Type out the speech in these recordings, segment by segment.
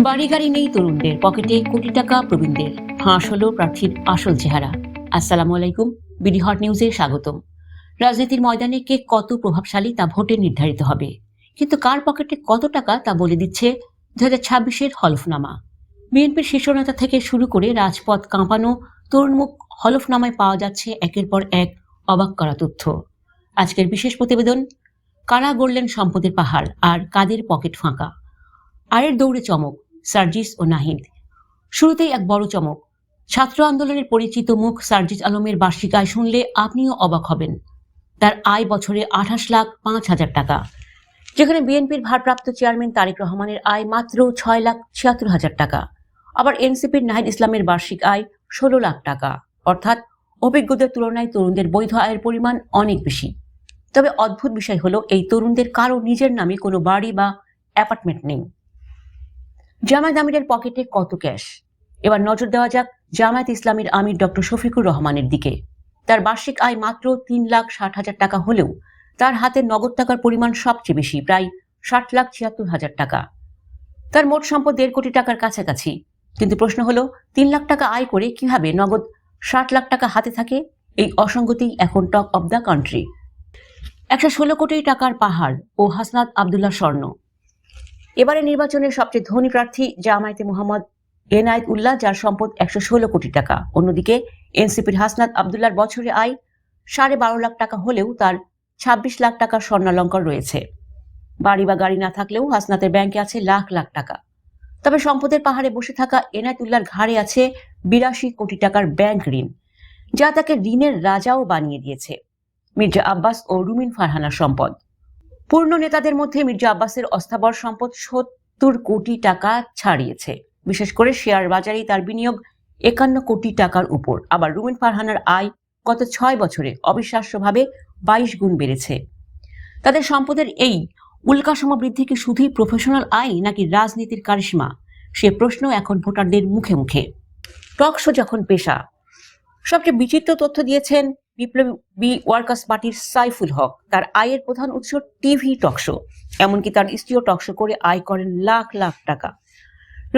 বাড়ি গাড়ি নেই তরুণদের, পকেটে কোটি টাকা প্রবীণদের। ফাঁস হলো প্রার্থীর আসল চেহারা। আসসালামু আলাইকুম, বিডি হট নিউজে স্বাগতম। রাজনীতির ময়দানে কে কত প্রভাবশালী তা ভোটে নির্ধারিত হবে, কিন্তু কার পকেটে কত টাকা তা বলে দিচ্ছে 2026-এর হলফনামা। বিএনপির শীর্ষ নেতা থেকে শুরু করে রাজপথ কাঁপানো তরুণমুখ হলফনামায় পাওয়া যাচ্ছে একের পর এক অবাক করা তথ্য। আজকের বিশেষ প্রতিবেদন, কারা গড়লেন সম্পদের পাহাড় আর কাদের পকেট ফাঁকা। আয়ের দৌড়ে চমক, সার্জিস ও নাহিদ। শুরুতেই এক বড় চমক, ছাত্র আন্দোলনের পরিচিত মুখ সার্জিস আলমের বার্ষিক আয় শুনলে আপনিও অবাক হবেন। তার আয় বছরে 28,05,000 টাকা, যেখানে বিএনপির ভারপ্রাপ্ত চেয়ারম্যান তারেক রহমানের আয় মাত্র 6,76,000 টাকা। আবার এনসিপির নাহিদ ইসলামের বার্ষিক আয় 16 লাখ টাকা, অর্থাৎ অভিজ্ঞদের তুলনায় তরুণদের বৈধ আয়ের পরিমাণ অনেক বেশি। তবে অদ্ভুত বিষয় হলো, এই তরুণদের কারো নিজের নামে কোনো বাড়ি বা অ্যাপার্টমেন্ট নেই। জামায়াত আমিরের পকেটে কত ক্যাশ? এবার নজর দেওয়া যাক জামায়াত ইসলামীর আমির ডক্টর শফিকুর রহমানের দিকে। তার বার্ষিক আয় মাত্র 3,60,000 টাকা হলেও তার হাতে নগদ টাকার পরিমাণ সবচেয়ে বেশি, প্রায় 60,76,000 টাকা। তার মোট সম্পদ 1.5 কোটি টাকার কাছাকাছি। কিন্তু প্রশ্ন হলো, 3 লাখ টাকা আয় করে কিভাবে নগদ 60 লাখ টাকা হাতে থাকে? এই অসঙ্গতি এখন টক অব দ্য কান্ট্রি। 116 কোটি টাকার পাহাড় ও হাসনাত আবদুল্লাহ স্বর্ণ। এবারে নির্বাচনের সবচেয়ে ধনী প্রার্থী জামায়াতে মোহাম্মদ এনায়েত উল্লাহ, যার সম্পদ 116 কোটি টাকা। অন্যদিকে এনসিপির হাসনাত আবদুল্লাহর বছরে আয় 12.5 লাখ টাকা হলেও তার 26 লাখ টাকার স্বর্ণালঙ্কার রয়েছে। বাড়ি বা গাড়ি না থাকলেও হাসনাতের ব্যাংকে আছে লাখ লাখ টাকা। তবে সম্পদের পাহাড়ে বসে থাকা এনায়েত উল্লাহর ঘাড়ে আছে 82 কোটি টাকার ব্যাংক ঋণ, যা তাকে ঋণের রাজাও বানিয়ে দিয়েছে। মির্জা আব্বাস ও রুমিন ফারহানার সম্পদ। পূর্ণ নেতাদের মধ্যে মির্জা আব্বাসের অস্থাবর সম্পদ 70 কোটি টাকা ছাড়িয়েছে। বিশেষ করে শেয়ার বাজারেই তার বিনিয়োগ 51 কোটি টাকার উপর। আবার রুমিন ফারহানার আয় গত 6 বছরে অবিশ্বাস্যভাবে 22 গুণ বেড়েছে। তাদের সম্পদের এই উল্কাসম বৃদ্ধি কি শুধুই প্রফেশনাল আয় নাকি রাজনীতির কারিশমা? সে প্রশ্ন এখন ভোটারদের মুখে মুখে। টক শো যখন পেশা, সবচেয়ে বিচিত্র তথ্য দিয়েছেন বিপ্লবী ওয়ার্কার্স পার্টির সাইফুল হক। তার আয়ের প্রধান উৎস টিভি টকশো, এমনকি তার স্ত্রীও টকশো করে আয় করেন লাখ লাখ টাকা।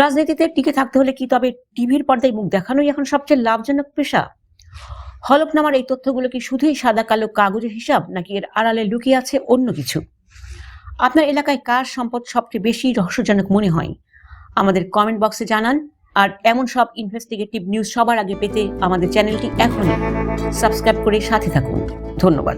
রাজনীতিতে টিকে থাকতে হলে কি তবে টিভির পর্দায় মুখ দেখানোই এখন সবচেয়ে লাভজনক পেশা? হলফনামার এই তথ্যগুলো কি শুধুই সাদা কালো কাগজের হিসাব, নাকি এর আড়ালে লুকিয়ে আছে অন্য কিছু? আপনার এলাকায় কার সম্পদ সবচেয়ে বেশি রহস্যজনক মনে হয়? আমাদের কমেন্ট বক্সে জানান। আর এমন সব ইনভেস্টিগেটিভ নিউজ সবার আগে পেতে আমাদের চ্যানেলটি এখনই সাবস্ক্রাইব করে সাথে থাকুন। ধন্যবাদ।